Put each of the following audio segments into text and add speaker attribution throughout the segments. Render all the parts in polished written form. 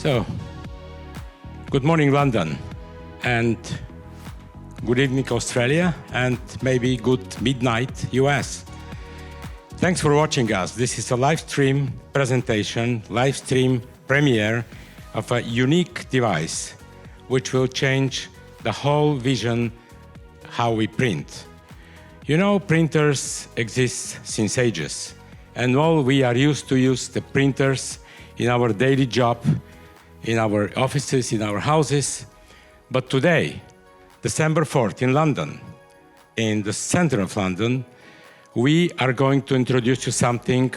Speaker 1: So, good morning, London, and good evening, Australia, and maybe good midnight, US. Thanks for watching us. This is a live stream presentation, live stream premiere of a unique device which will change the whole vision how we print. You know, printers exist since ages, and all we are used to use the printers in our daily job, in our offices, in our houses. But today, December 4th in London, in the center of London, we are going to introduce you something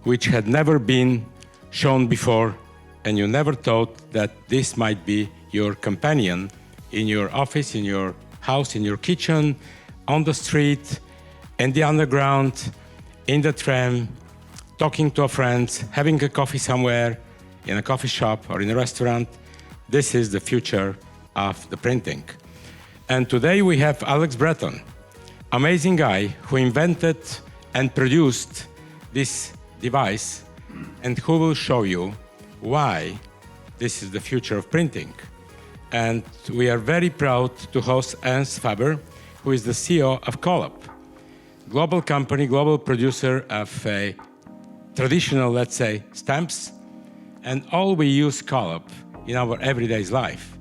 Speaker 1: which had never been shown before, and you never thought that this might be your companion in your office, in your house, in your kitchen, on the street, in the underground, in the tram, talking to a friend, having a coffee somewhere, in a coffee shop or in a restaurant. This is the future of the printing. And today we have Alex Breton, amazing guy who invented and produced this device and who will show you why this is the future of printing. And we are very proud to host Ernst Faber, who is the CEO of Collab, global company, global producer of traditional, let's say, stamps. And all we use Collab in our everyday life.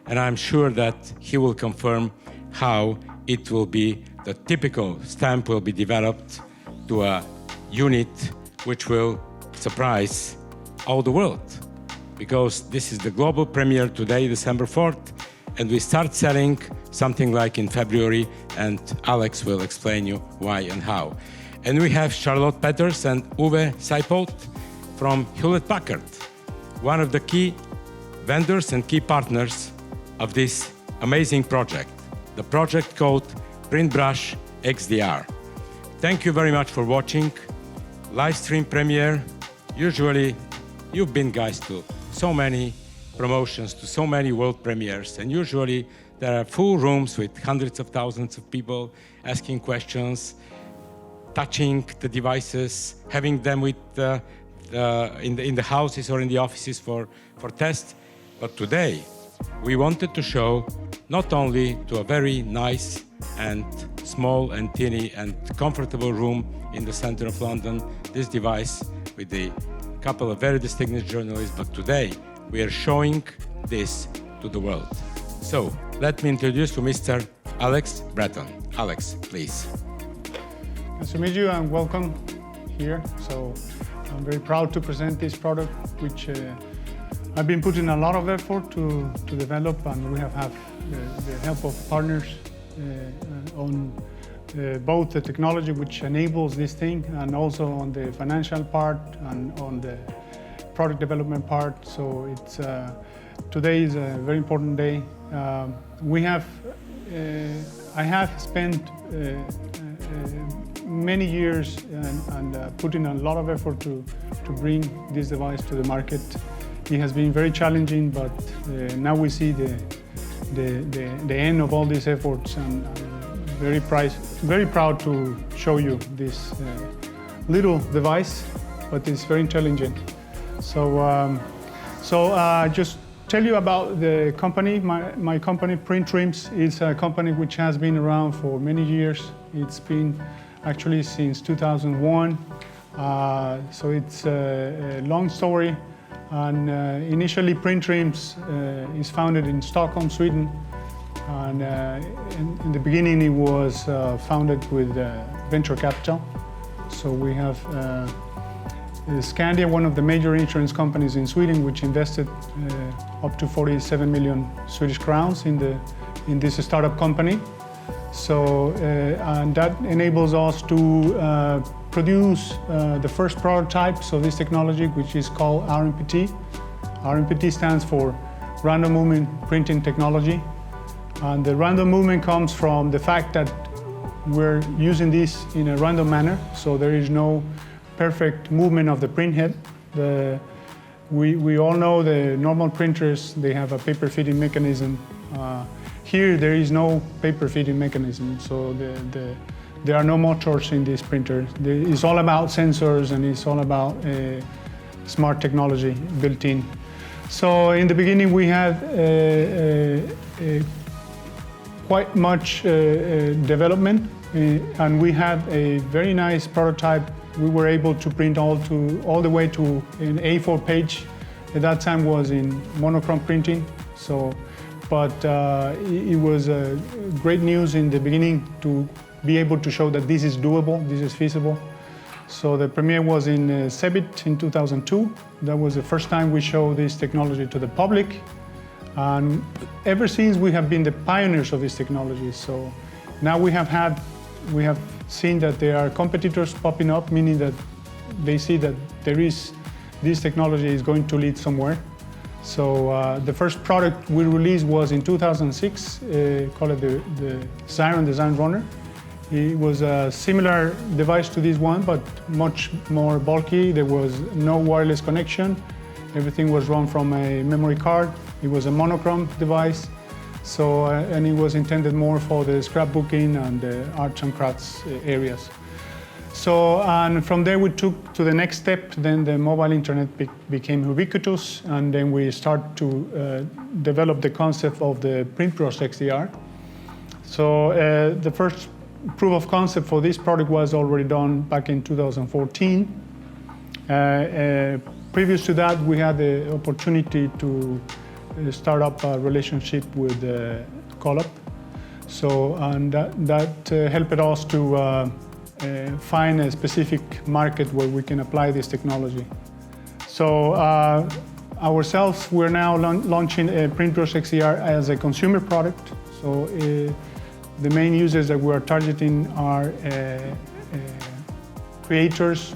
Speaker 1: And I'm sure that he will confirm how it will be, the typical stamp will be developed to a unit which will surprise all the world. Because this is the global premiere today, December 4th, and we start selling something like in February, and Alex will explain you why and how. And we have Charlotte Peters and Uwe Seipold from Hewlett-Packard, one of the key vendors and key partners of this amazing project, the project called PrintBrush XDR. Thank you very much for watching. Live stream premiere. Usually, you've been guys to so many promotions, to so many world premieres, and usually there are full rooms with hundreds of thousands of people asking questions, touching the devices, having them with in the houses or in the offices for tests. But today, we wanted to show not only to a very nice and small and teeny and comfortable room in the center of London, this device with a couple of very distinguished journalists, but today we are showing this to the world. So let me introduce to Mr. Alex Breton. Alex, please.
Speaker 2: Nice to meet you and welcome here. So I'm very proud to present this product, which I've been putting a lot of effort to develop, and we have had the help of partners on both the technology which enables this thing and also on the financial part and on the product development part. So it's today is a very important day. I have spent many years and put in a lot of effort to bring this device to the market. It has been very challenging, but now we see the end of all these efforts, and I'm very proud to show you this little device, but it's very intelligent. So, just tell you about the company. My company, PrintTrims, is a company which has been around for many years. It's been actually since 2001. So it's a long story. And initially, PrintTrims is founded in Stockholm, Sweden. And in the beginning, it was founded with venture capital. So we have Skandia, one of the major insurance companies in Sweden, which invested up to 47 million Swedish crowns in this startup company. So and that enables us to produce the first prototypes of this technology, which is called RMPT. RMPT stands for Random Movement Printing Technology. And the random movement comes from the fact that we're using this in a random manner, so there is no perfect movement of the print head. We all know the normal printers, they have a paper feeding mechanism. Here there is no paper feeding mechanism, so there are no motors in this printer. It's all about sensors, and it's all about smart technology built in. So in the beginning we had quite much development, and we had a very nice prototype. We were able to print all the way to an A4 page. At that time was in monochrome printing. So, but it was great news in the beginning to be able to show that this is doable, this is feasible. So the premiere was in CeBIT in 2002. That was the first time we showed this technology to the public. And ever since we have been the pioneers of this technology. So now we have seen that there are competitors popping up, meaning that they see that this technology is going to lead somewhere. So the first product we released was in 2006, called it the Xyron Design Runner. It was a similar device to this one, but much more bulky. There was no wireless connection. Everything was run from a memory card. It was a monochrome device. So, and it was intended more for the scrapbooking and the arts and crafts areas. So, and from there we took to the next step. Then the mobile internet became ubiquitous, and then we start to develop the concept of the PrintBrush XDR. So the first proof of concept for this product was already done back in 2014. Previous to that, we had the opportunity to start up a relationship with Collab. So, and that helped us to find a specific market where we can apply this technology. So ourselves, we're now launching a PrintBrush XDR as a consumer product. So the main users that we're targeting are creators,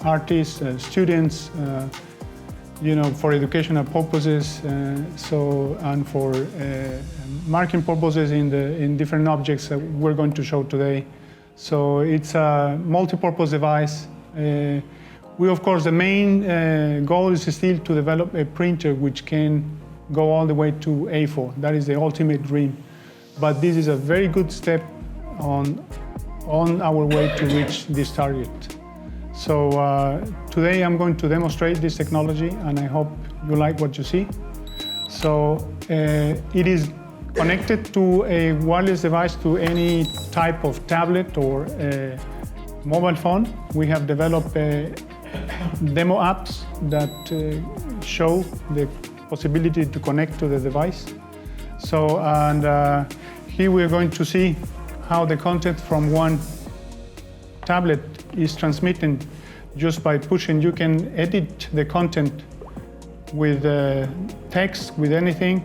Speaker 2: artists, students, for educational purposes, and for marking purposes in different objects that we're going to show today. So it's a multi-purpose device. Of course, the main goal is still to develop a printer which can go all the way to A4. That is the ultimate dream. But this is a very good step on our way to reach this target. So today I'm going to demonstrate this technology, and I hope you like what you see. So it is connected to a wireless device, to any type of tablet or mobile phone. We have developed demo apps that show the possibility to connect to the device. So, and here we're going to see how the content from one tablet is transmitting just by pushing. You can edit the content with text, with anything.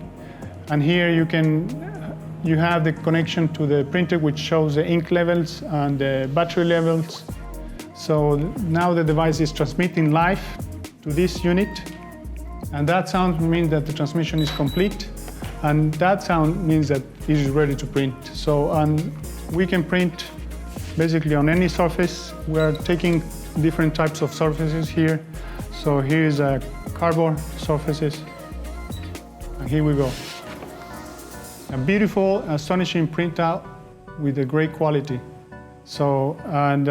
Speaker 2: And here you have the connection to the printer, which shows the ink levels and the battery levels. So now the device is transmitting live to this unit. And that sound means that the transmission is complete. And that sound means that it is ready to print. So we can print basically on any surface. We are taking different types of surfaces here. So here is cardboard surfaces. And here we go. A beautiful, astonishing printout with a great quality. So, and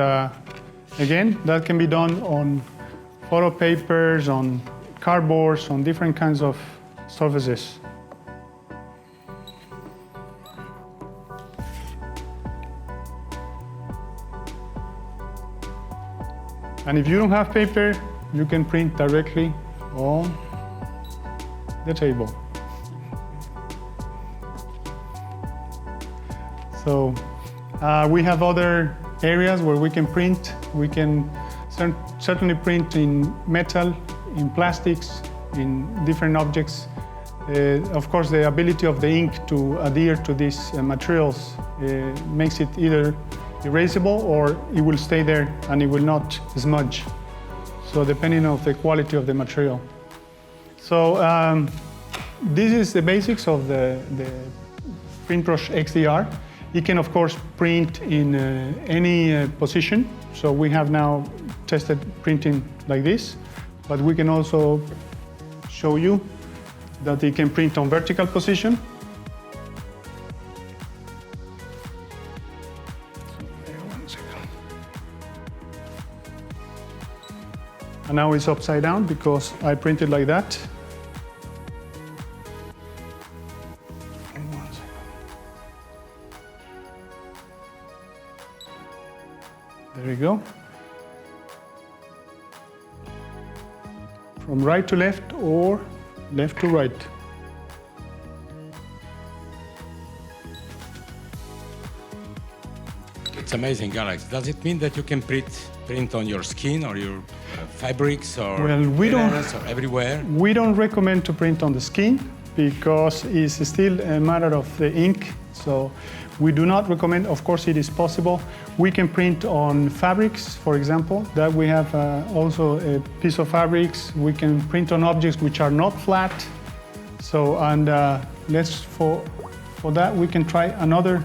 Speaker 2: again, that can be done on photo papers, on cardboards, on different kinds of surfaces. And if you don't have paper, you can print directly on the table. So we have other areas where we can print. We can certainly print in metal, in plastics, in different objects. Of course, the ability of the ink to adhere to these materials makes it either erasable or it will stay there and it will not smudge. So depending on the quality of the material. So this is the basics of the PrintBrush XDR. It can, of course, print in any position. So we have now tested printing like this, but we can also show you that it can print on vertical position. And now it's upside down because I printed like that. There you go. From right to left or left to right.
Speaker 1: It's amazing, Alex. Does it mean that you can print on your skin or your fabrics or
Speaker 2: Well, we don't-
Speaker 1: or everywhere?
Speaker 2: We don't recommend to print on the skin because it's still a matter of the ink. So we do not recommend. Of course, it is possible. We can print on fabrics, for example. That we have also a piece of fabrics. We can print on objects which are not flat. So and for that we can try another.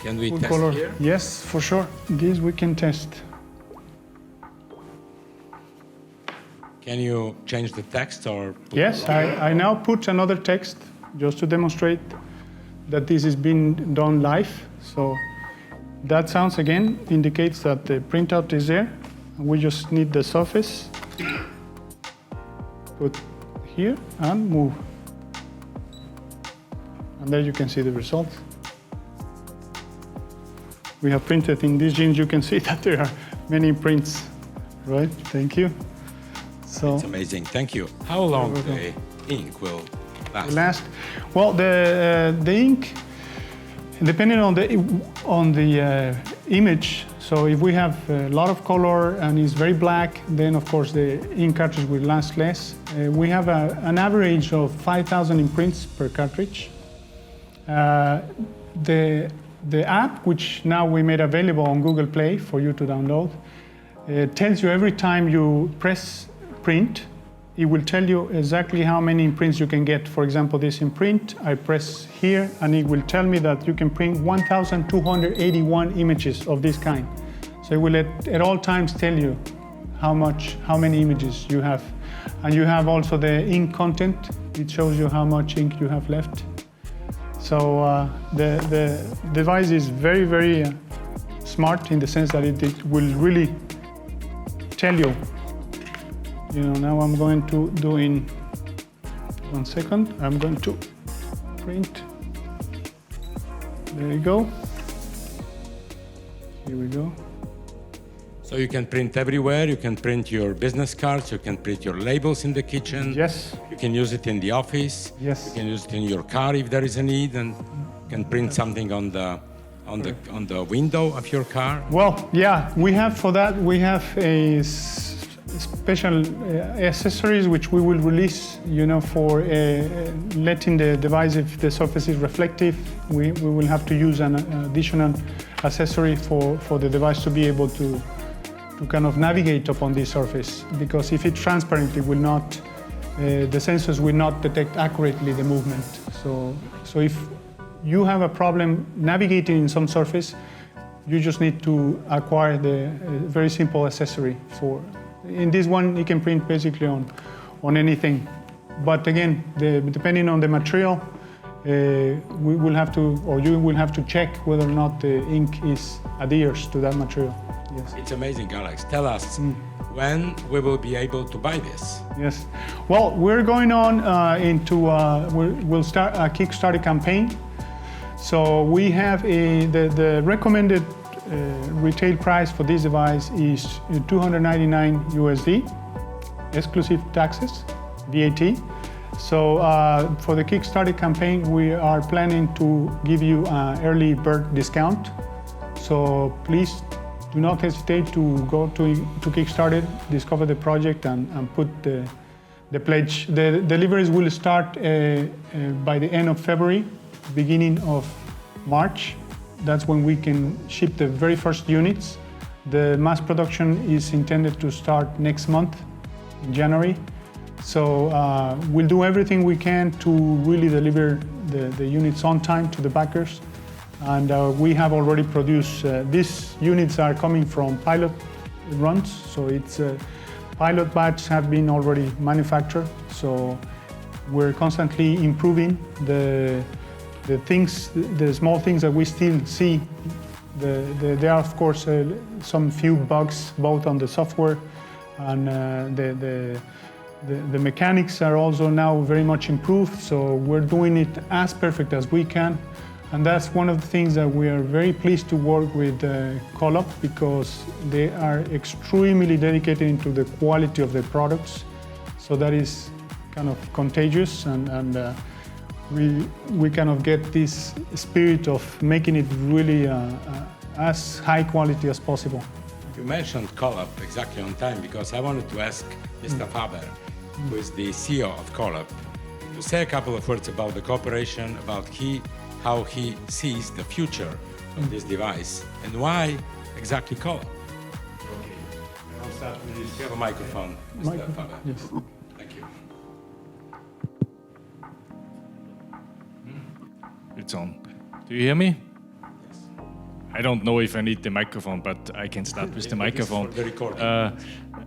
Speaker 1: Can we
Speaker 2: Full
Speaker 1: test
Speaker 2: color.
Speaker 1: here?
Speaker 2: Yes, for sure. This we can test.
Speaker 1: Can you change the text or?
Speaker 2: Yes, I now put another text just to demonstrate that this is being done live. So that sounds again indicates that the printout is there. We just need the surface. Put here and move. And there you can see the result. We have printed in these jeans. You can see that there are many prints, right? Thank you. So
Speaker 1: It's amazing. Thank you. How long the ink will last?
Speaker 2: Well, the ink, depending on the image. So if we have a lot of color and it's very black, then of course the ink cartridge will last less. We have an average of 5,000 imprints per cartridge. The app, which now we made available on Google Play for you to download, tells you every time you press print, it will tell you exactly how many imprints you can get. For example, this imprint, I press here and it will tell me that you can print 1,281 images of this kind. So it will at all times tell you how many images you have. And you have also the ink content. It shows you how much ink you have left. So the device is very, very smart in the sense that it will really tell you. You know, now I'm going to do in 1 second. I'm going to print. There you go. Here we go.
Speaker 1: So you can print everywhere. You can print your business cards. You can print your labels in the kitchen.
Speaker 2: Yes.
Speaker 1: You can use it in the office.
Speaker 2: Yes.
Speaker 1: You can use it in your car if there is a need, and you can print something on the window of your car.
Speaker 2: Well, yeah, we have for that. We have a special accessories which we will release. You know, for letting the device, if the surface is reflective, we will have to use an additional accessory for the device to be able to kind of navigate upon this surface, because if it's transparent, it will not, the sensors will not detect accurately the movement. So if you have a problem navigating in some surface, you just need to acquire the very simple accessory for. In this one, you can print basically on anything. But again, depending on the material, we will have to, or you will have to check whether or not the ink adheres to that material. Yes.
Speaker 1: It's amazing, Alex. Tell us when we will be able to buy this.
Speaker 2: Yes. Well, we're going on we'll start a Kickstarter campaign. So we have the recommended retail price for this device is $299 USD, exclusive taxes, VAT. So for the Kickstarter campaign, we are planning to give you an early bird discount. So please do not hesitate to go to Kickstarter, discover the project, and put the pledge. The deliveries will start by the end of February, beginning of March. That's when we can ship the very first units. The mass production is intended to start next month, in January. So we'll do everything we can to really deliver the units on time to the backers. And we have already produced, these units are coming from pilot runs. So it's pilot batches have been already manufactured. So we're constantly improving the things, the small things that we still see. There are of course some few bugs both on the software and the mechanics are also now very much improved. So we're doing it as perfect as we can. And that's one of the things that we are very pleased to work with Colop, because they are extremely dedicated into the quality of their products. So that is kind of contagious, and we kind of get this spirit of making it really as high quality as possible.
Speaker 1: You mentioned Colop exactly on time, because I wanted to ask Mr. Faber, who is the CEO of Colop, to say a couple of words about the cooperation, about how he sees the future of this device, and why exactly Colop.
Speaker 3: Okay, I'll start with this.
Speaker 1: You have a microphone, Mr. Faber.
Speaker 2: Yes.
Speaker 1: Thank you.
Speaker 3: It's on. Do you hear me? I don't know if I need the microphone, but I can start with the microphone.
Speaker 1: For the recording.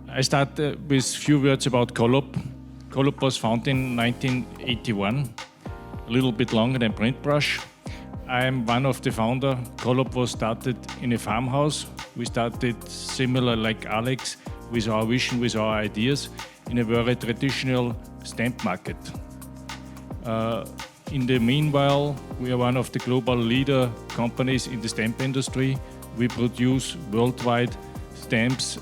Speaker 3: I start with a few words about Colop. Colop was founded in 1981, a little bit longer than PrintBrush. I am one of the founders. Colop was started in a farmhouse. We started similar like Alex, with our vision, with our ideas, in a very traditional stamp market. In the meanwhile, we are one of the global leader companies in the stamp industry. We produce worldwide stamps,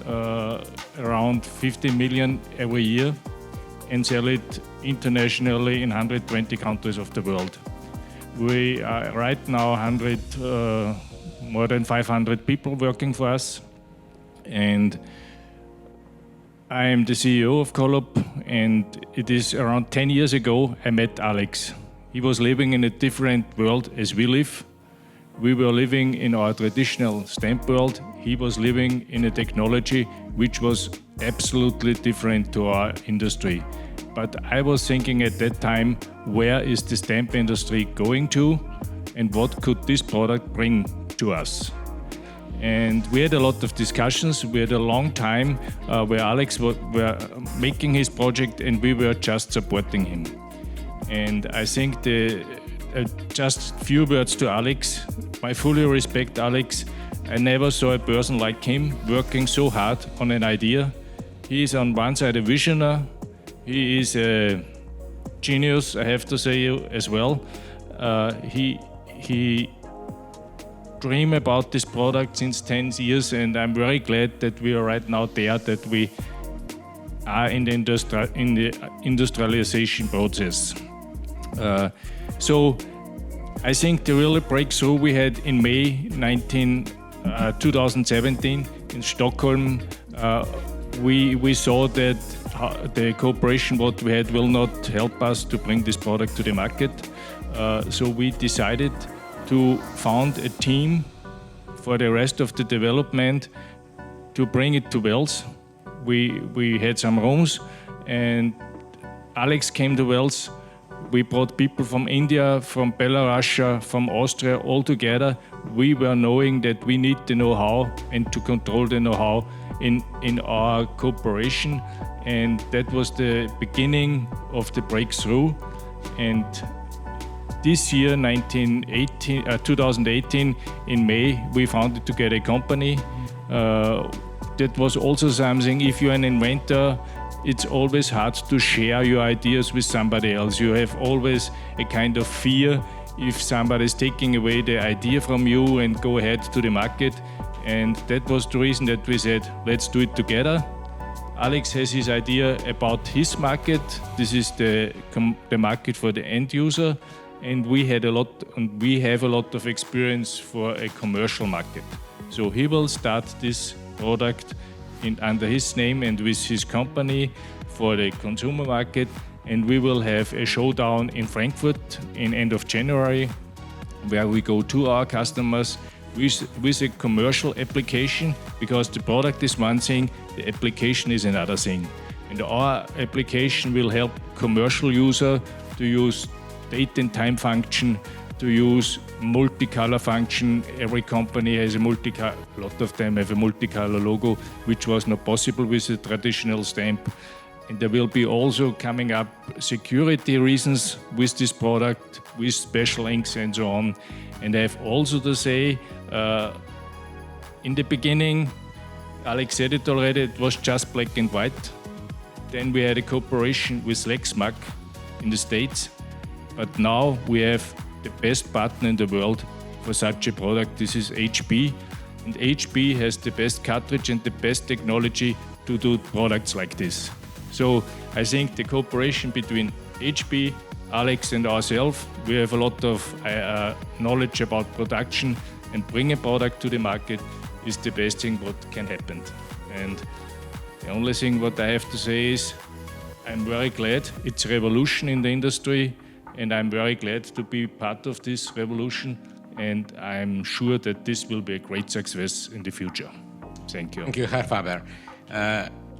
Speaker 3: around 50 million every year, and sell it internationally in 120 countries of the world. We are right now more than 500 people working for us, and I am the CEO of Colop, and it is around 10 years ago I met Alex. He was living in a different world as we live. We were living in our traditional stamp world. He was living in a technology which was absolutely different to our industry. But I was thinking at that time, where is the stamp industry going to, and what could this product bring to us? And we had a lot of discussions. We had a long time where Alex were making his project and we were just supporting him. And I think just few words to Alex. I fully respect Alex. I never saw a person like him working so hard on an idea. He is on one side a visionary. He is a genius, I have to say as well. He dreamed about this product since 10 years, and I'm very glad that we are right now there, that we are in the industrialization process. So I think the real breakthrough we had in May 2017 in Stockholm, we saw that the cooperation what we had will not help us to bring this product to the market. So we decided to found a team for the rest of the development to bring it to Wales. We had some rooms, and Alex came to Wales. We brought people from India, from Belarus, from Austria, all together. We were knowing that we need the know-how and to control the know-how in our cooperation. And that was the beginning of the breakthrough. And this year, 2018, in May, we founded together a company. That was also something, if you're an inventor, it's always hard to share your ideas with somebody else. You have always a kind of fear if somebody is taking away the idea from you and go ahead to the market. And that was the reason that we said, let's do it together. Alex has his idea about his market. This is the market for the end user. And we have a lot of experience for a commercial market. So he will start this product under his name and with his company for the consumer market, and we will have a showdown in Frankfurt in end of January, where we go to our customers with a commercial application, because the product is one thing, the application is another thing. And our application will help commercial user to use date and time function, to use multicolor function. Every company has a lot of them have a multicolor logo, which was not possible with a traditional stamp. And there will be also coming up security reasons with this product, with special inks and so on. And I have also to say, in the beginning, Alex said it already, it was just black and white. Then we had a cooperation with Lexmark in the States. But now we have the best partner in the world for such a product. This is HP, and HP has the best cartridge and the best technology to do products like this. So I think the cooperation between HP, Alex and ourselves, we have a lot of knowledge about production, and bring a product to the market is the best thing what can happen. And the only thing what I have to say is I'm very glad it's a revolution in the industry, and I'm very glad to be part of this revolution, and I'm sure that this will be a great success in the future. Thank you.
Speaker 1: Thank you, Herr Faber.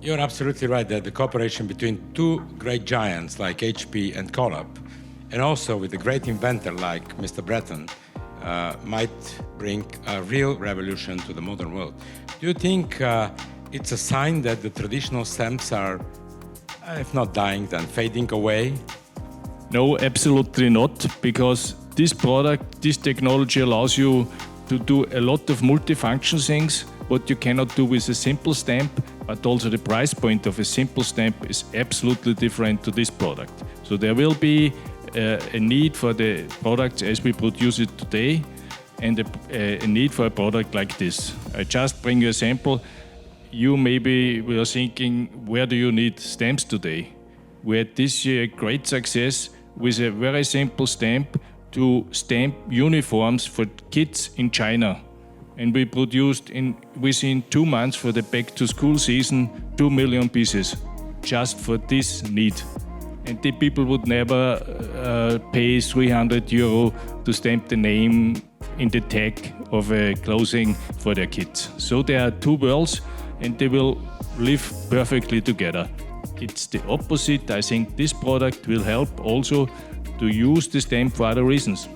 Speaker 1: You're absolutely right that the cooperation between two great giants like HP and Collab, and also with a great inventor like Mr. Breton, might bring a real revolution to the modern world. Do you think it's a sign that the traditional stamps are, if not dying, then fading away?
Speaker 3: No, absolutely not, because this product, this technology allows you to do a lot of multifunction things, what you cannot do with a simple stamp, but also the price point of a simple stamp is absolutely different to this product. So there will be a need for the products as we produce it today, and a need for a product like this. I just bring you a sample. You maybe were thinking, where do you need stamps today? We had this year a great success with a very simple stamp to stamp uniforms for kids in China. And we produced within 2 months for the back-to-school season 2 million pieces, just for this need. And the people would never pay 300 euro to stamp the name in the tag of a clothing for their kids. So there are two worlds, and they will live perfectly together. It's the opposite. I think this product will help also to use the stamp for other reasons.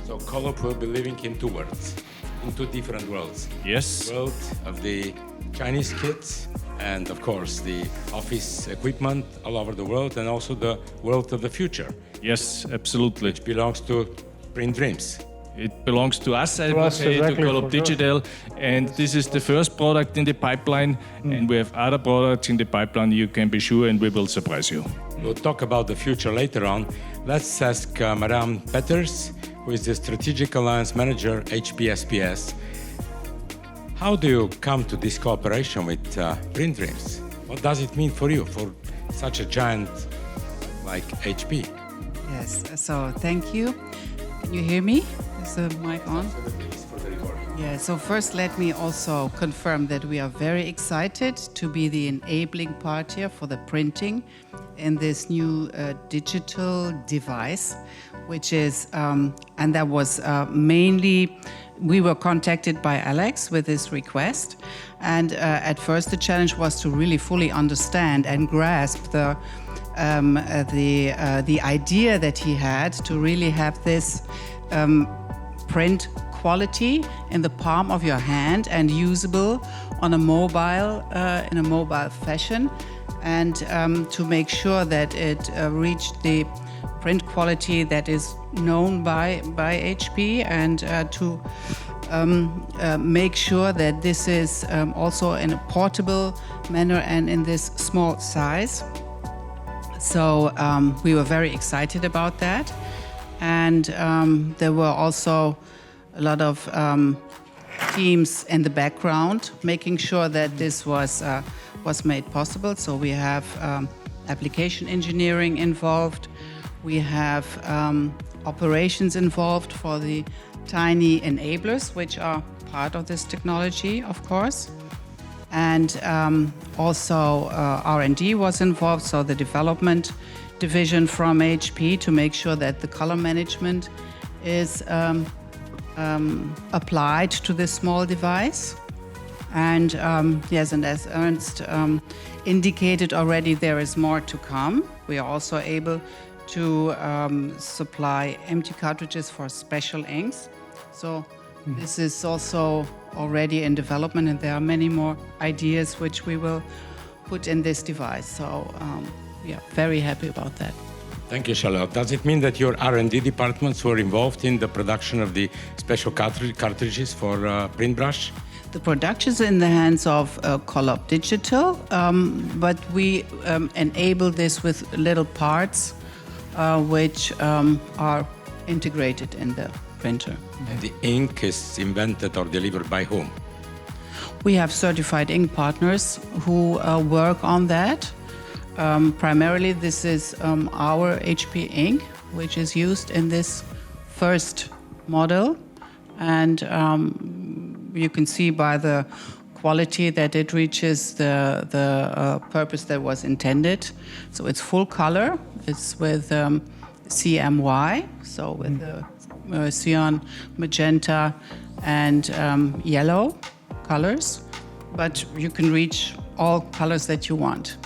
Speaker 1: So Collab will be living in two worlds, in two different worlds.
Speaker 3: Yes.
Speaker 1: The world of the Chinese kids, and of course the office equipment all over the world, and also the world of the future.
Speaker 3: Yes, absolutely.
Speaker 1: Which belongs to Print Dreams.
Speaker 3: It belongs to us, I would say,
Speaker 2: exactly,
Speaker 3: to Collab Digital. And this is the first product in the pipeline, and we have other products in the pipeline, you can be sure, and we will surprise you.
Speaker 1: We'll talk about the future later on. Let's ask Madame Peters, who is the Strategic Alliance Manager, HP SPS. How do you come to this cooperation with Print Dreams? What does it mean for you, for such a giant like HP?
Speaker 4: Yes, so thank you. Can you hear me? Is the mic on? Yeah, so first let me also confirm that we are very excited to be the enabling part here for the printing in this new digital device, which is, and that was mainly, we were contacted by Alex with this request. And at first the challenge was to really fully understand and grasp the idea that he had to really have this print quality in the palm of your hand and usable on a mobile in a mobile fashion, and to make sure that it reached the print quality that is known by HP, and to make sure that this is also in a portable manner and in this small size. So we were very excited about that, and there were also a lot of teams in the background making sure that this was made possible. So we have application engineering involved, we have operations involved for the tiny enablers, which are part of this technology, of course. And also R&D was involved, so the development division from HP, to make sure that the color management is applied to this small device. And yes, and as Ernst indicated already, there is more to come. We are also able to supply empty cartridges for special inks. So this is also already in development, and there are many more ideas which we will put in this device. So yeah, very happy about that.
Speaker 1: Thank you, Charlotte. Does it mean that your R&D departments were involved in the production of the special cartridges for PrintBrush?
Speaker 4: The production is in the hands of Collab Digital, but we enable this with little parts which are integrated in the printer.
Speaker 1: And the ink is invented or delivered by whom?
Speaker 4: We have certified ink partners who work on that. Primarily, this is our HP ink, which is used in this first model. And you can see by the quality that it reaches the purpose that was intended. So it's full color. It's with CMY, so with the cyan, magenta, and yellow colors. But you can reach all colors that you want.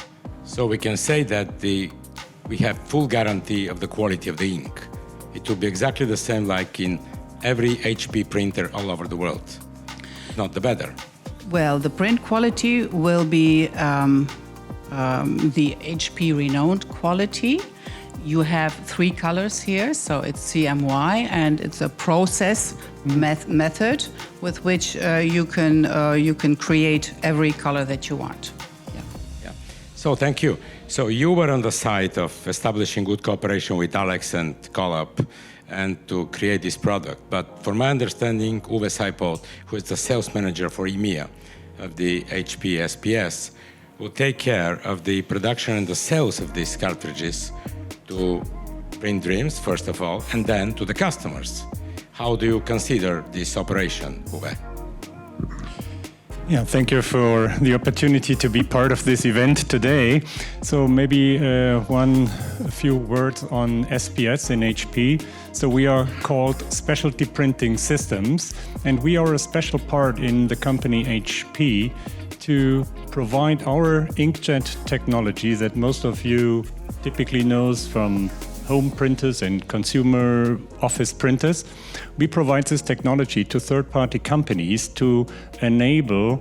Speaker 1: So we can say that we have full guarantee of the quality of the ink. It will be exactly the same like in every HP printer all over the world. Not the better.
Speaker 4: Well, the print quality will be the HP renowned quality. You have 3 colors here, so it's CMY, and it's a process method with which you can create every color that you want.
Speaker 1: Yeah. So thank you. So you were on the side of establishing good cooperation with Alex and Collab and to create this product. But for my understanding, Uwe Seipold, who is the sales manager for EMEA of the HP SPS, will take care of the production and the sales of these cartridges to Print Dreams, first of all, and then to the customers. How do you consider this operation, Uwe?
Speaker 5: Yeah, thank you for the opportunity to be part of this event today. So maybe a few words on SPS in HP. So we are called Specialty Printing Systems, and we are a special part in the company HP to provide our inkjet technology that most of you typically knows from home printers and consumer office printers. We provide this technology to third-party companies to enable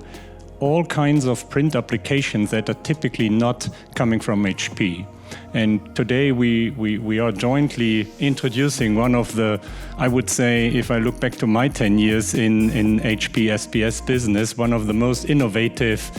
Speaker 5: all kinds of print applications that are typically not coming from HP. And today we are jointly introducing one of the, I would say, if I look back to my 10 years in HP SPS business, one of the most innovative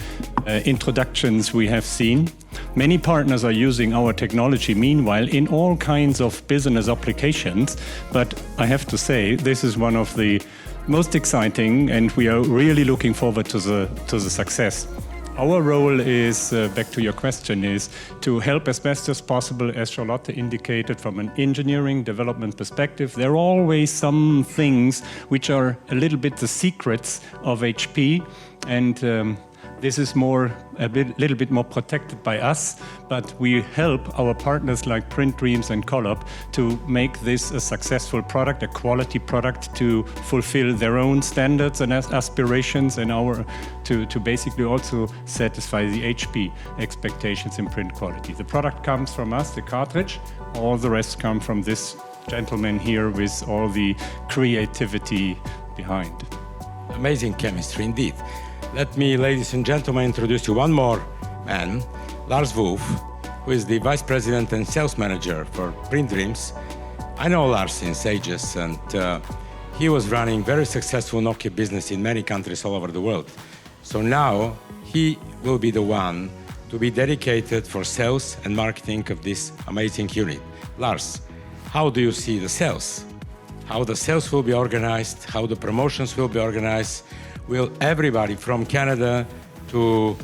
Speaker 5: introductions we have seen. Many partners are using our technology, meanwhile, in all kinds of business applications. But I have to say, this is one of the most exciting, and we are really looking forward to the success. Our role is, back to your question, is to help as best as possible, as Charlotte indicated, from an engineering development perspective. There are always some things which are a little bit the secrets of HP, and this is little bit more protected by us, but we help our partners like Print Dreams and Collab to make this a successful product, a quality product, to fulfill their own standards and aspirations, and to basically also satisfy the HP expectations in print quality. The product comes from us, the cartridge. All the rest come from this gentleman here with all the creativity behind.
Speaker 1: Amazing chemistry indeed. Let me, ladies and gentlemen, introduce you one more man, Lars Wolf, who is the Vice President and Sales Manager for Print Dreams. I know Lars since ages, and he was running very successful Nokia business in many countries all over the world. So now he will be the one to be dedicated for sales and marketing of this amazing unit. Lars, how do you see the sales? How the sales will be organized, how the promotions will be organized? Will everybody from Canada to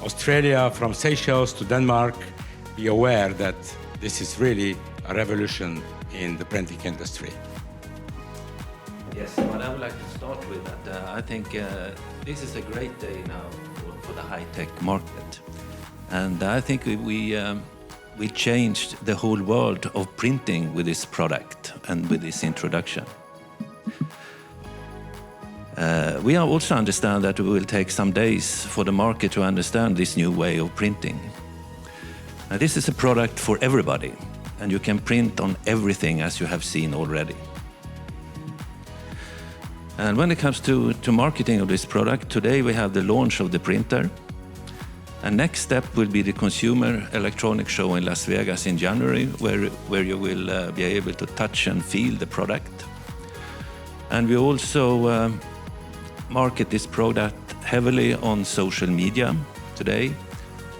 Speaker 1: Australia, from Seychelles to Denmark be aware that this is really a revolution in the printing industry?
Speaker 6: Yes, what I would like to start with that, I think this is a great day now for the high-tech market. And I think we changed the whole world of printing with this product and with this introduction. We also understand that it will take some days for the market to understand this new way of printing. Now, this is a product for everybody, and you can print on everything, as you have seen already. And when it comes to marketing of this product, today we have the launch of the printer. And next step will be the Consumer Electronics Show in Las Vegas in January, where you will be able to touch and feel the product. And we also market this product heavily on social media today.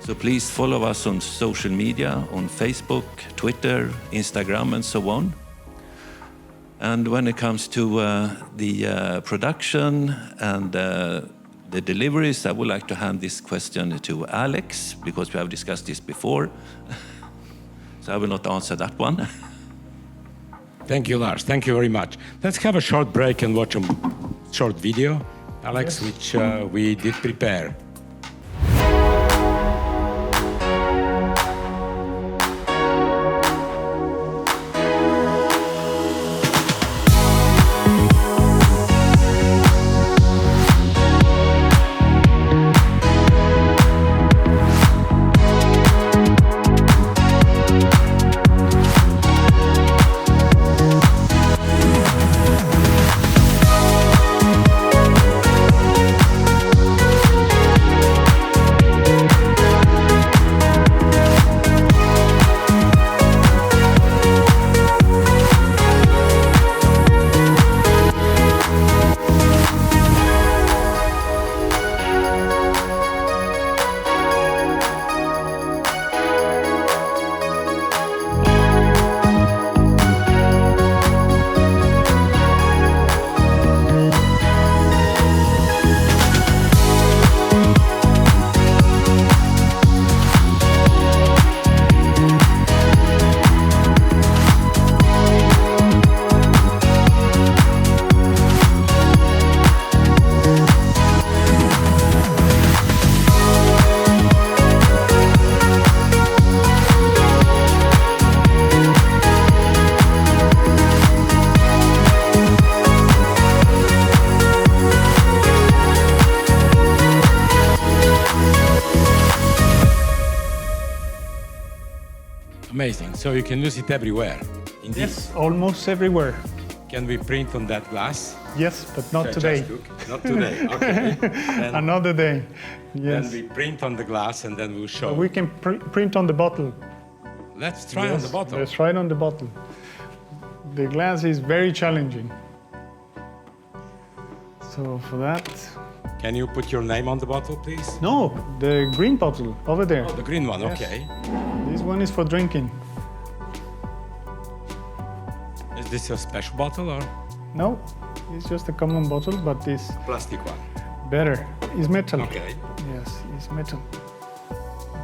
Speaker 6: So please follow us on social media, on Facebook, Twitter, Instagram, and so on. And when it comes to the production and the deliveries, I would like to hand this question to Alex, because we have discussed this before. So I will not answer that one.
Speaker 1: Thank you, Lars. Thank you very much. Let's have a short break and watch a short video, Alex, which we did prepare. Amazing. So you can use it everywhere. Indeed.
Speaker 2: Yes, almost everywhere.
Speaker 1: Can we print on that glass?
Speaker 2: Yes, but not
Speaker 1: Okay,
Speaker 2: today.
Speaker 1: just look. Not today. Okay. Then,
Speaker 2: Another day. Yes.
Speaker 1: then we print on the glass and then we'll show.
Speaker 2: We can print on the bottle.
Speaker 1: Let's try on the bottle.
Speaker 2: Let's try it on the bottle. The glass is very challenging. So for that,
Speaker 1: Can you put your name on the bottle, please?
Speaker 2: no, the green bottle over there.
Speaker 1: Oh, the green one.
Speaker 2: Yes.
Speaker 1: Okay.
Speaker 2: This one is for drinking.
Speaker 1: Is this a special bottle or
Speaker 2: No, it's just a common bottle, but it's
Speaker 1: plastic one?
Speaker 2: better. It's metal.
Speaker 1: Okay.
Speaker 2: Yes, it's metal.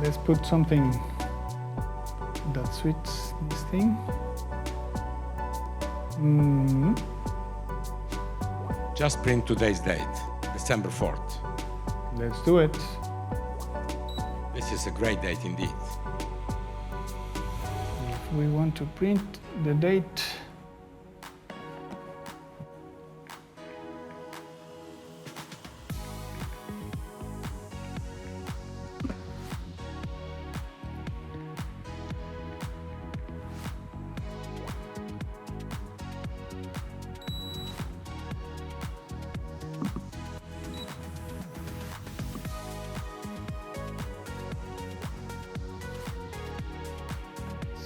Speaker 2: Let's put something that suits this thing.
Speaker 1: Just print today's date, December 4th.
Speaker 2: Let's do it.
Speaker 1: This is a great date indeed.
Speaker 2: If we want to print the date,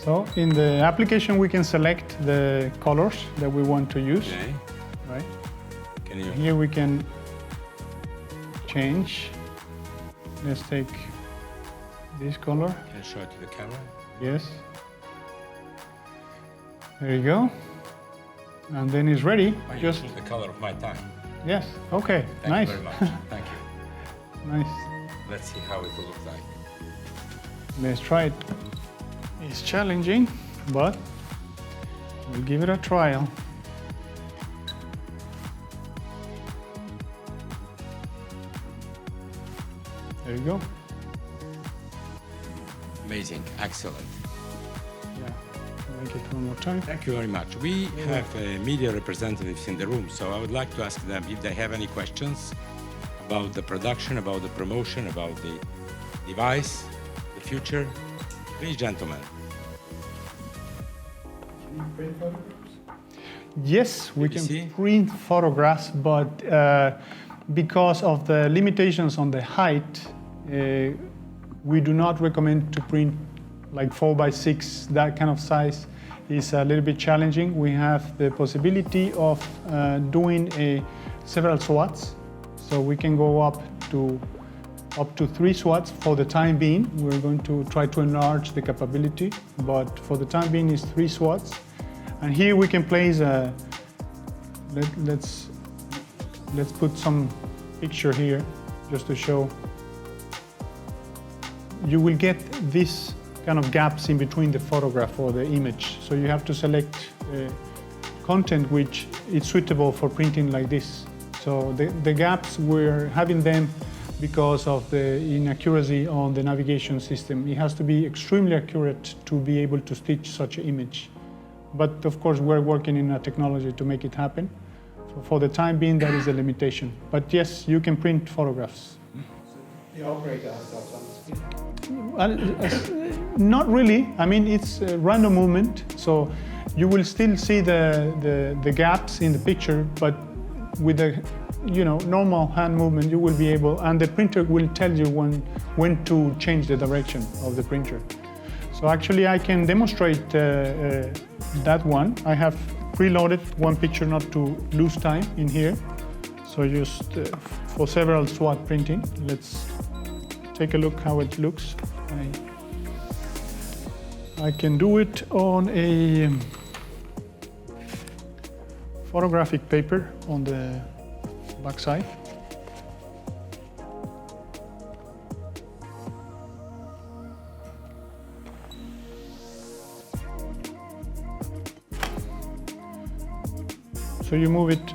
Speaker 2: so in the application we can select the colors that we want to use,
Speaker 1: Okay.
Speaker 2: right?
Speaker 1: Can you?
Speaker 2: Here we can change. Let's take this color.
Speaker 1: Can you show it to the camera?
Speaker 2: Yes. There you go. And then it's ready.
Speaker 1: I
Speaker 2: Just
Speaker 1: choose the color of my time.
Speaker 2: yes. Okay.
Speaker 1: Thank
Speaker 2: Nice.
Speaker 1: you very much. Thank you.
Speaker 2: Nice.
Speaker 1: Let's see how it will look like.
Speaker 2: Let's try it. It's challenging, but we'll give it a trial. There you go.
Speaker 1: Amazing. Excellent.
Speaker 2: Yeah. Make it one more time.
Speaker 1: Thank you very much. We have media representatives in the room, so I would like to ask them if they have any questions about the production, about the promotion, about the device, the future. Please, gentlemen.
Speaker 2: Yes, we can
Speaker 1: BBC?
Speaker 2: print photographs, but because of the limitations on the height, we do not recommend to print like 4x6. That kind of size is a little bit challenging. We have the possibility of doing several swats, so we can go up to 3 swats for the time being. We're going to try to enlarge the capability, but for the time being it's 3 swats. And here we can place let's put some picture here just to show. You will get this kind of gaps in between the photograph or the image. So you have to select content which is suitable for printing like this. So the gaps, we're having them because of the inaccuracy on the navigation system. It has to be extremely accurate to be able to stitch such an image. But of course, we're working in a technology to make it happen. So for the time being, that is a limitation. But yes, you can print photographs.
Speaker 7: The operator has that on the screen?
Speaker 2: Not really. I mean, it's a random movement. So you will still see the gaps in the picture, but with a normal hand movement, you will be able, and the printer will tell you when to change the direction of the printer. So actually, I can demonstrate that one. I have preloaded one picture not to lose time in here. So just for several SWOT printing, let's take a look how it looks. I can do it on a photographic paper on the back side. So you move it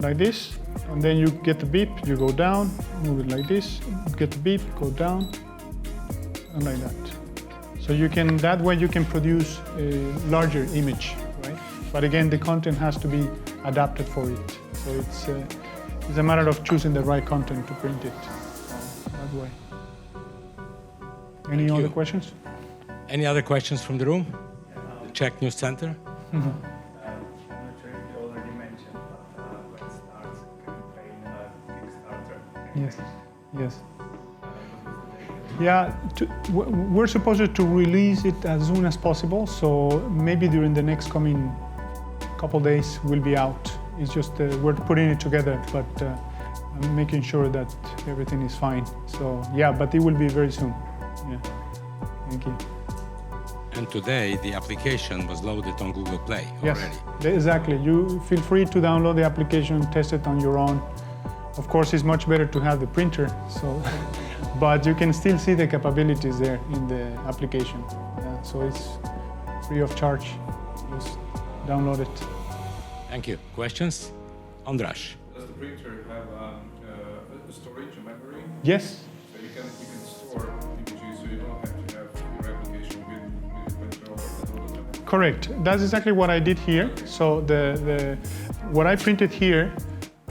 Speaker 2: like this, and then you get the beep, you go down, move it like this, get the beep, go down, and like that. So you can, that way you can produce a larger image, right? But again, the content has to be adapted for it. So it's a matter of choosing the right content to print it that way. Any other questions?
Speaker 1: Any other questions from the room? The Czech News Center?
Speaker 5: I'm not sure if you already mentioned, but when starts campaign Kickstarter?
Speaker 2: Yes, yes. Yeah, we're supposed to release it as soon as possible, so maybe during the next coming couple days we'll be out. It's just we're putting it together, but I'm making sure that everything is fine. So yeah, but it will be very soon. Yeah, thank you.
Speaker 1: And today the application was loaded on Google Play
Speaker 2: Yes,
Speaker 1: already.
Speaker 2: exactly. You feel free to download the application, test it on your own. Of course, it's much better to have the printer, so, but you can still see the capabilities there in the application. Yeah, so it's free of charge. Just download it.
Speaker 1: Thank you. Questions? Andras.
Speaker 8: Does the printer have a storage, a memory?
Speaker 2: Yes.
Speaker 8: So you can store images, so you don't have to have your application with the printer all the time?
Speaker 2: Correct. That's exactly what I did here. So what I printed here,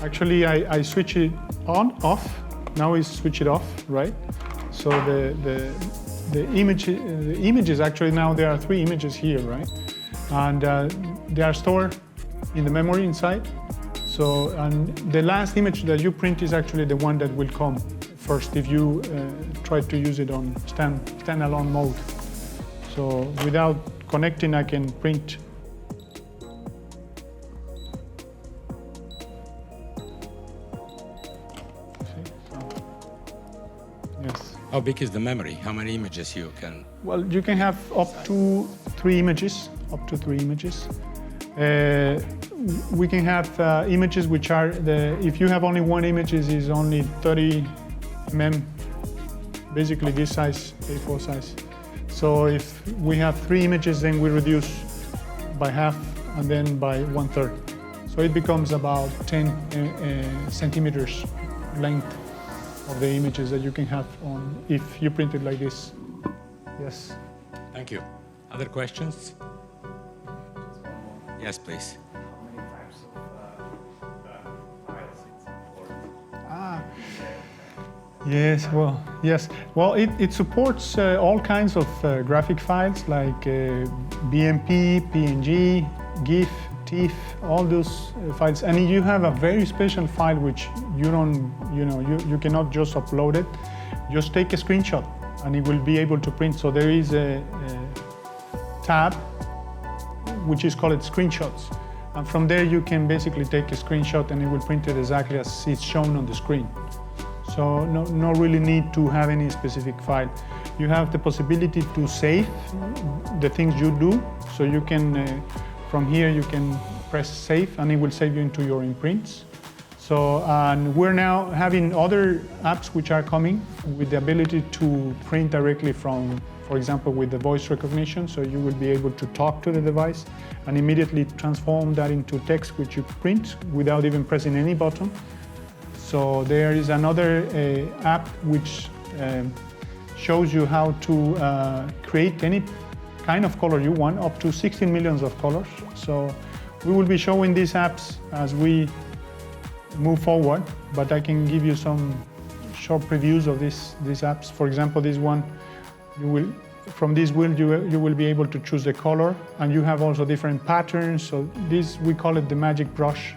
Speaker 2: actually I switch it on, off. Now we switch it off, right? So the images actually, now there are 3 images here, right? And they are stored in the memory inside. So, and the last image that you print is actually the one that will come first if you try to use it on standalone mode. So without connecting, I can print. Yes.
Speaker 1: How big is the memory? How many images you can?
Speaker 2: Well, you can have up to 3 images, we can have images which are, if you have only one image, is only 30 mm, basically this size, A4 size. So if we have 3 images, then we reduce by half and then by 1/3. So it becomes about 10 centimeters length of the images that you can have on, if you print it like this. Yes.
Speaker 1: Thank you. Other questions? Yes, please.
Speaker 5: How many types of files it supports?
Speaker 2: Yes, well, it supports all kinds of graphic files like BMP, PNG, GIF, TIFF, all those files. And you have a very special file which you cannot just upload it. Just take a screenshot and it will be able to print. So there is a tab which is called screenshots. And from there you can basically take a screenshot and it will print it exactly as it's shown on the screen. So no really need to have any specific file. You have the possibility to save the things you do. So you can, from here you can press save, and it will save you into your imprints. So, and we're now having other apps which are coming with the ability to print directly from, for example, with the voice recognition. So you will be able to talk to the device and immediately transform that into text which you print without even pressing any button. So there is another app which shows you how to create any kind of color you want, up to 16 millions of colors. So we will be showing these apps as we move forward, but I can give you some short previews of these apps. For example, this one, from this wheel you will be able to choose the color, and you have also different patterns. So this, we call it the magic brush.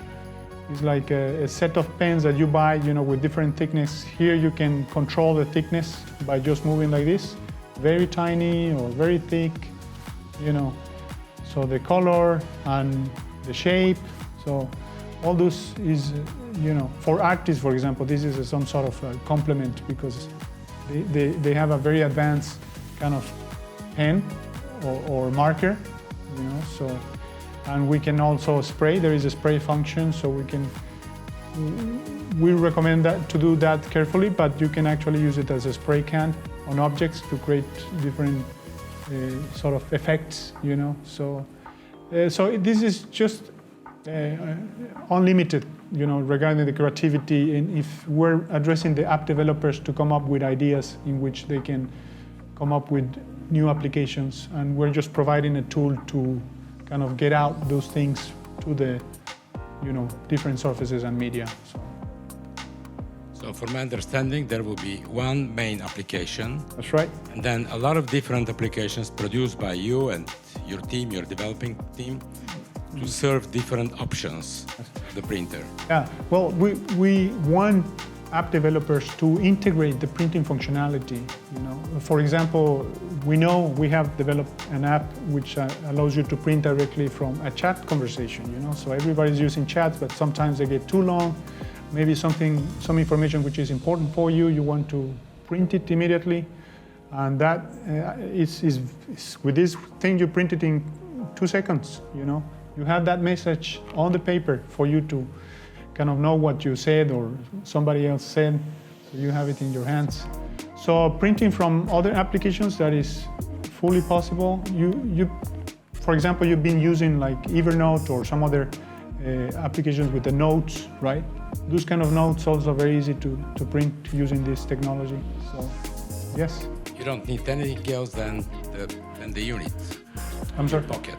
Speaker 2: It's like a set of pens that you buy, with different thickness. Here you can control the thickness by just moving like this, very tiny or very thick, So the color and the shape. So all this is, for artists, for example, this is some sort of a complement, because they have a very advanced kind of pen or marker, So, and we can also spray. There is a spray function, so we recommend that to do that carefully, but you can actually use it as a spray can on objects to create different sort of effects, So, so this is just unlimited, regarding the creativity, and if we're addressing the app developers to come up with ideas in which they can come up with new applications, and we're just providing a tool to kind of get out those things to the, different surfaces and media.
Speaker 1: So from my understanding, there will be one main application.
Speaker 2: That's right.
Speaker 1: And then a lot of different applications produced by you and your team, your developing team, to serve different options of the printer.
Speaker 2: Yeah, well, we want app developers to integrate the printing functionality. For example, we have developed an app which allows you to print directly from a chat conversation. So everybody's using chats, but sometimes they get too long. Maybe some information which is important for you, you want to print it immediately, and that is with this thing you print it in 2 seconds. You have that message on the paper for you to kind of know what you said or somebody else said, so you have it in your hands. So printing from other applications, that is fully possible. For example, you've been using like Evernote or some other applications with the notes, right? Those kind of notes also very easy to print using this technology. So, yes.
Speaker 1: You don't need anything else than the unit.
Speaker 2: I'm sorry?
Speaker 1: Pocket.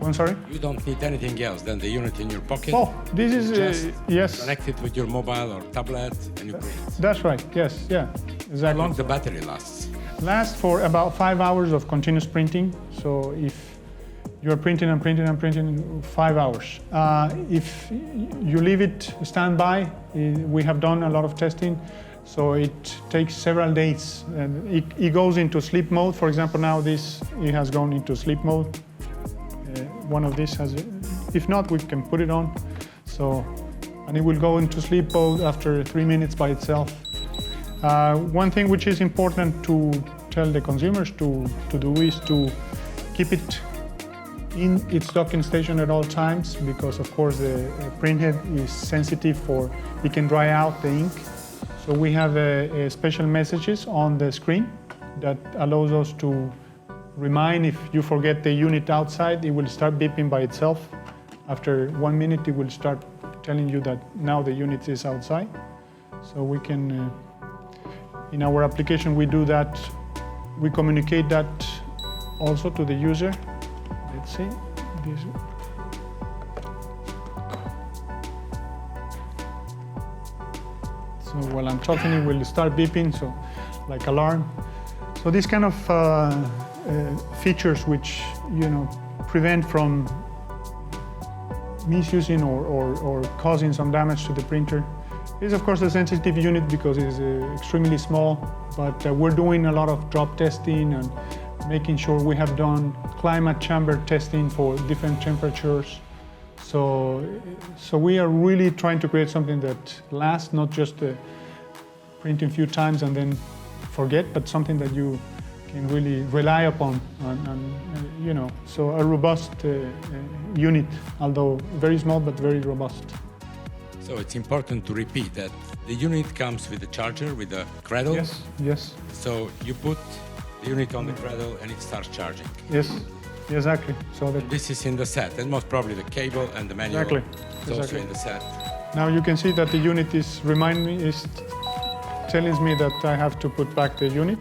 Speaker 2: I'm sorry?
Speaker 1: You don't need anything else than the unit in your pocket.
Speaker 2: Oh, this is, yes.
Speaker 1: Connect it with your mobile or tablet and you print.
Speaker 2: That's right, yes, yeah, exactly.
Speaker 1: How long the battery lasts?
Speaker 2: Lasts for about 5 hours of continuous printing. So if you're printing and printing and printing, 5 hours. If you leave it standby, we have done a lot of testing, so it takes several days. And it goes into sleep mode. For example, now it has gone into sleep mode. One of these has, if not, we can put it on. So, and it will go into sleep mode after 3 minutes by itself. One thing which is important to tell the consumers to do is to keep it in its docking station at all times, because of course the printhead is sensitive it can dry out the ink. So we have special messages on the screen that allows us to remind if you forget the unit outside, it will start beeping by itself. After 1 minute, it will start telling you that now the unit is outside. So we can, in our application, we do that. We communicate that also to the user. Let's see. So while I'm talking, it will start beeping, so like alarm. So these kind of features which prevent from misusing or causing some damage to the printer. It is of course a sensitive unit because it is extremely small, but we're doing a lot of drop testing and making sure we have done climate chamber testing for different temperatures. So we are really trying to create something that lasts, not just printing a few times and then forget, but something that you can really rely upon, so a robust unit, although very small but very robust.
Speaker 1: So it's important to repeat that the unit comes with a charger, with a cradle.
Speaker 2: Yes.
Speaker 1: So you put the unit on the cradle and it starts charging.
Speaker 2: Yes, exactly. So that
Speaker 1: This is in the set, and most probably the cable and the manual
Speaker 2: Exactly.
Speaker 1: is also
Speaker 2: Exactly.
Speaker 1: in the set.
Speaker 2: now you can see that the unit is telling me that I have to put back the unit.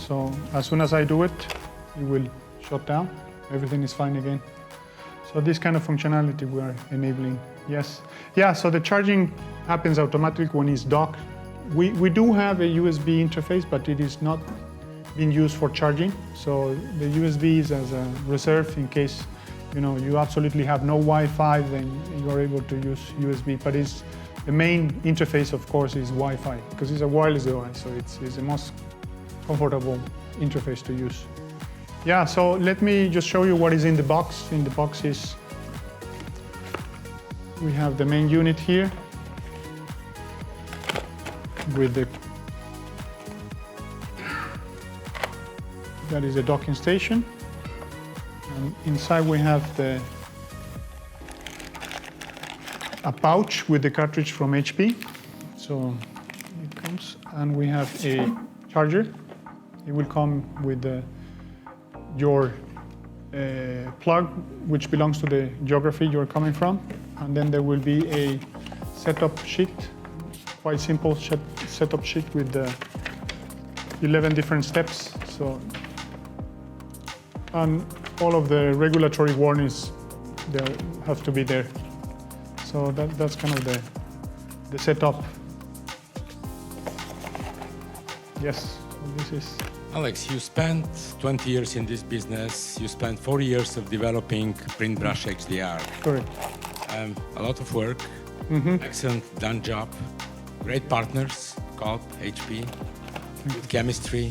Speaker 2: So as soon as I do it, it will shut down. Everything is fine again. So this kind of functionality we are enabling. Yes. Yeah, so the charging happens automatically when it's docked. We do have a USB interface, but it is not being used for charging. So the USB is as a reserve in case you absolutely have no Wi-Fi, then you are able to use USB. But the main interface, of course, is Wi-Fi because it's a wireless device, so it's the most comfortable interface to use. Yeah, so let me just show you what is in the box. In the box is, we have the main unit here with that is a docking station. And inside we have a pouch with the cartridge from HP. So it comes, and we have a charger. It will come with your plug, which belongs to the geography you're coming from. And then there will be a setup sheet, quite simple setup sheet with 11 different steps. So, and all of the regulatory warnings there have to be there. So that's kind of the setup. Yes, this is.
Speaker 1: Alex, you spent 20 years in this business. You spent 4 years of developing PrintBrush XDR.
Speaker 2: Correct.
Speaker 1: A lot of work, excellent done job, great partners, Coop, HP, good chemistry.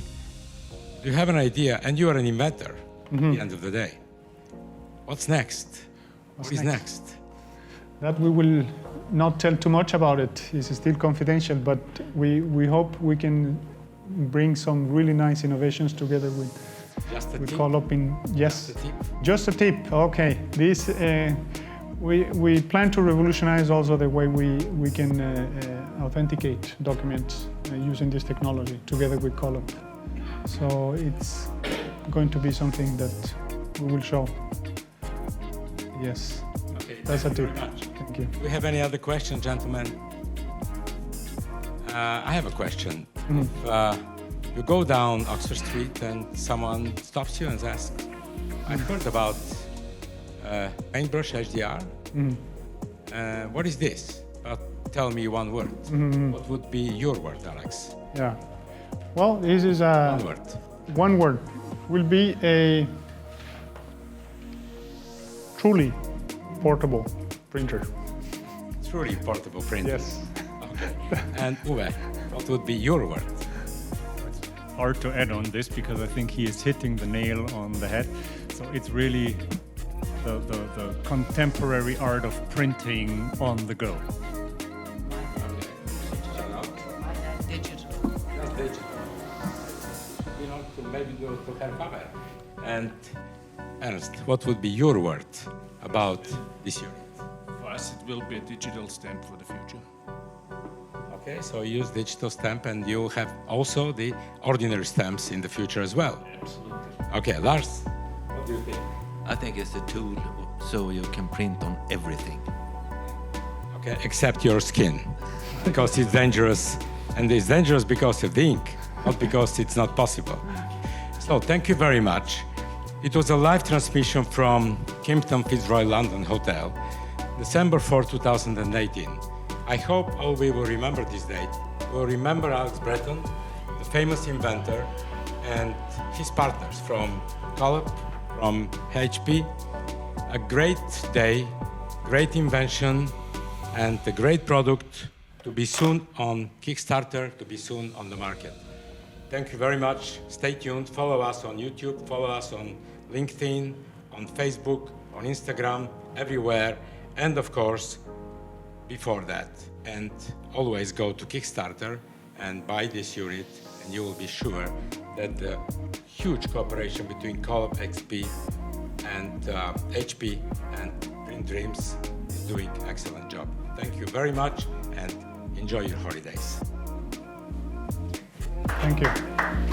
Speaker 1: Do you have an idea? And you are an inventor at the end of the day. What's next? What is next?
Speaker 2: That we will not tell too much about it. It's still confidential, but we hope we can bring some really nice innovations together with Coop. Yes,
Speaker 1: Just a tip?
Speaker 2: Just a tip. Okay, this we plan to revolutionize also the way we can authenticate documents using this technology together with Coop. So it's going to be something that we will show. Yes,
Speaker 1: Okay,
Speaker 2: that's a
Speaker 1: thank you
Speaker 2: tip.
Speaker 1: very much.
Speaker 2: Thank you.
Speaker 1: Do we have any other questions, gentlemen? I have a question. If you go down Oxford Street and someone stops you and asks, I've heard about PrintBrush XDR. What is this? Tell me one word. What would be your word, Alex?
Speaker 2: Yeah. Well, this is
Speaker 1: One word.
Speaker 2: one word. Will be a truly portable printer.
Speaker 1: Truly portable printer.
Speaker 2: Yes.
Speaker 1: Okay. And Uwe, what would be your word?
Speaker 5: Hard to add on this because I think he is hitting the nail on the head. So it's really the contemporary art of printing on the go.
Speaker 4: Digital.
Speaker 1: Maybe go to her cover. And Ernst, what would be your word about this unit?
Speaker 3: For us, it will be a digital stamp for the future.
Speaker 1: Okay, so you use digital stamp and you have also the ordinary stamps in the future as well.
Speaker 3: Absolutely.
Speaker 1: Okay, Lars, what do you think?
Speaker 6: I think it's a tool so you can print on everything.
Speaker 1: Okay, except your skin, because it's dangerous, and it's dangerous because of the ink, not because it's not possible. So thank you very much. It was a live transmission from Kimpton Fitzroy London Hotel, December 4, 2018. I hope all we will remember this date. We'll remember Alex Breton, the famous inventor, and his partners from Coop, from HP. A great day, great invention, and a great product to be soon on Kickstarter, to be soon on the market. Thank you very much. Stay tuned. Follow us on YouTube, follow us on LinkedIn, on Facebook, on Instagram, everywhere. And of course, before that, and always go to Kickstarter and buy this unit, and you will be sure that the huge cooperation between Colab XP and HP and Print Dreams is doing an excellent job. Thank you very much and enjoy your holidays.
Speaker 2: Thank you.